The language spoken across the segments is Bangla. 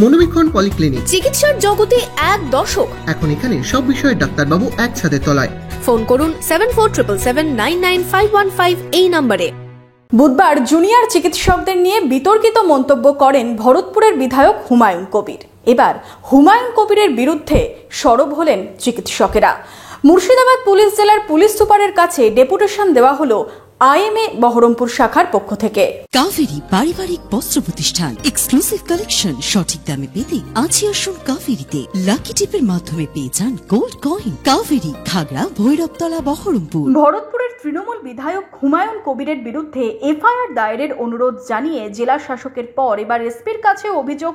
মনোবীক্ষণ পলিক্লিনিক, চিকিৎসার জগতে এক দশক। এখন এখানে সব বিষয়ে ডাক্তারবাবু এক ছাদের তলায়। ফোন করুন 7477799515 এই নম্বরে। বুধবার জুনিয়র চিকিৎসকদের নিয়ে বিতর্কিত মন্তব্য করেন ভরতপুরের বিধায়ক হুমায়ুন কবির। এবার হুমায়ুন কবিরের বিরুদ্ধে সরব হলেন চিকিৎসকেরা। মুর্শিদাবাদ পুলিশ জেলার পুলিশ সুপারের কাছে ডেপুটেশন দেওয়া হলো আইএমএ বহরমপুর শাখার পক্ষ থেকে। কাভেরি পারিবারিক বস্ত্র প্রতিষ্ঠান, এক্সক্লুসিভ কালেকশন সঠিক দামে পেতে আজই আসুন কাভেরিতে। লাকি টিপের মাধ্যমে পেয়ে যান গোল্ড কয়েন। কাভেরি, খাগড়া, ভৈরবতলা, বহরমপুর। ভরতপুরের তৃণমূল বিধায়ক হুমায়ুন কবিরের বিরুদ্ধে এফআইআর দায়েরের অনুরোধ জানিয়ে জেলা শাসকের পর এবার এসপির কাছে অভিযোগ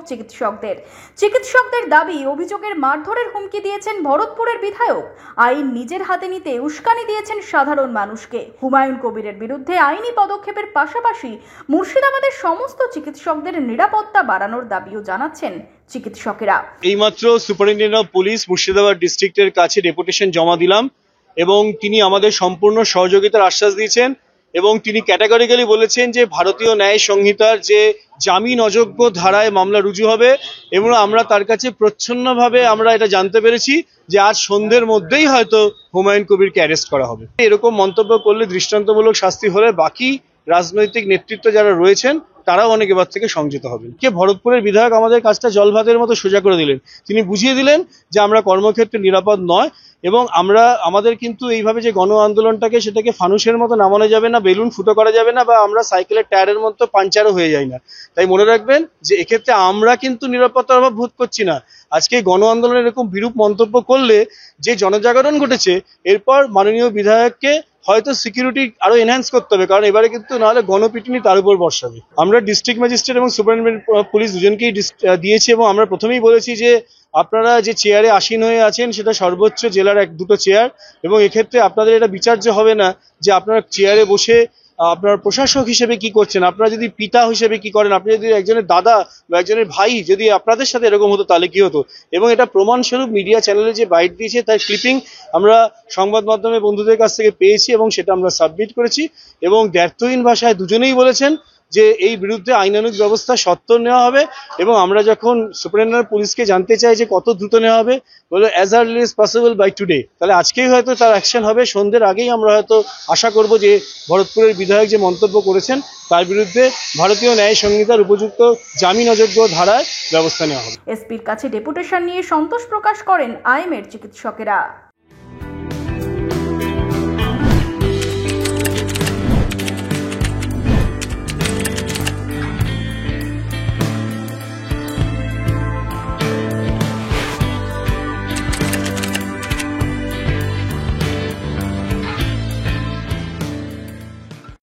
চিকিৎসকদের দাবি, অভিযোগের মারধরের হুমকি দিয়েছেন ভরতপুরের বিধায়ক। আইন নিজের হাতে নিতে উস্কানি দিয়েছেন সাধারণ মানুষকে। হুমায়ুন কবিরের বিরুদ্ধে আইনি পদক্ষেপের পাশাপাশি মুর্শিদাবাদের সমস্ত চিকিৎসকদের নিরাপত্তা বাড়ানোর দাবিও জানাচ্ছেন চিকিৎসকেরা। এইমাত্র সুপারিনটেন্ডেন্ট অফ পুলিশ মুর্শিদাবাদ ডিস্ট্রিক্টের কাছে ডেপুটেশন জমা দিলাম এবং তিনি আমাদের সম্পূর্ণ সহযোগিতার আশ্বাস দিয়েছেন এবং তিনি ক্যাটাগরিক্যালি বলেছেন যে ভারতীয় ন্যায় সংহিতার যে জামিন অযোগ্য ধারায় মামলা রুজু হবে এবং আমরা তার কাছে প্রচ্ছন্নভাবে আমরা এটা জানতে পেরেছি যে আজ সন্ধ্যের মধ্যেই হয়তো হুমায়ুন কবিরকে অ্যারেস্ট করা হবে। এরকম মন্তব্য করলে দৃষ্টান্তমূলক শাস্তি হলে বাকি রাজনৈতিক নেতৃত্ব যারা রয়েছেন তারাও অনেক এবার থেকে সংযত হবেন। কে ভরতপুরের বিধায়ক আমাদের কাজটা জলভাতের মতো সোজা করে দিলেন। তিনি বুঝিয়ে দিলেন যে আমরা কর্মক্ষেত্রে নিরাপদ নয় এবং আমাদের কিন্তু এইভাবে যে গণ আন্দোলনটাকে সেটাকে ফানুসের মতো নামানো যাবে না, বেলুন ফুটো করা যাবে না, বা আমরা সাইকেলের টায়ারের মতো পাঞ্চারও হয়ে যাই না। তাই মনে রাখবেন যে এক্ষেত্রে আমরা কিন্তু নিরাপত্তার অভাব বোধ করছি না। আজকে গণ আন্দোলনের এরকম বিরূপ মন্তব্য করলে যে জনজাগরণ ঘটেছে, এরপর মাননীয় বিধায়ককে হয়তো সিকিউরিটি আরো এনহ্যান্স করতে হবে, কারণ এবারে কিন্তু নাহলে গণপিটুনি তার উপর বর্ষাবে। আমরা ডিস্ট্রিক্ট ম্যাজিস্ট্রেট এবং সুপারিনটেন্ডেন্ট পুলিশ দুজনকেই দিয়েছি এবং আমরা প্রথমেই বলেছি যে আপনারা যে চেয়ারে আসীন হয়ে আছেন সেটা সর্বোচ্চ জেলার দুটো চেয়ার এবং এক্ষেত্রে আপনাদের এটা বিচার্য হবে না যে আপনারা চেয়ারে বসে আপনার প্রশাসক হিসেবে কি করছেন, আপনারা যদি পিতা হিসেবে কি করেন, আপনি যদি একজনের দাদা বা একজনের ভাই যদি আপনাদের সাথে এরকম হতো তাহলে কি হতো। এবং এটা প্রমাণস্বরূপ মিডিয়া চ্যানেলে যে বাইট দিয়েছে তার ক্লিপিং আমরা সংবাদ মাধ্যমে বন্ধুদের কাছ থেকে পেয়েছি এবং সেটা আমরা সাবমিট করেছি এবং দ্ব্যর্থহীন ভাষায় দুজনেই বলেছেন যে এই বিরুদ্ধে আইনানুগ ব্যবস্থা সত্বর নেওয়া হবে। এবং আমরা যখন সুপারিনটেন্ডেন্ট পুলিশকে জানতে চাই যে কত দ্রুত নেওয়া হবে, বলে as early as possible by today, তাহলে আজকেই হয়তো তার অ্যাকশন হবে। সন্ধ্যের আগেই আমরা হয়তো আশা করব যে ভরতপুরের বিধায়ক যে মন্তব্য করেছেন তার বিরুদ্ধে ভারতীয় ন্যায় সংহিতার উপযুক্ত জামিন অযোগ্য ধারায় ব্যবস্থা নেওয়া হবে। এসপির কাছে ডেপুটেশন নিয়ে সন্তোষ প্রকাশ করেন আইএমএর চিকিৎসকেরা।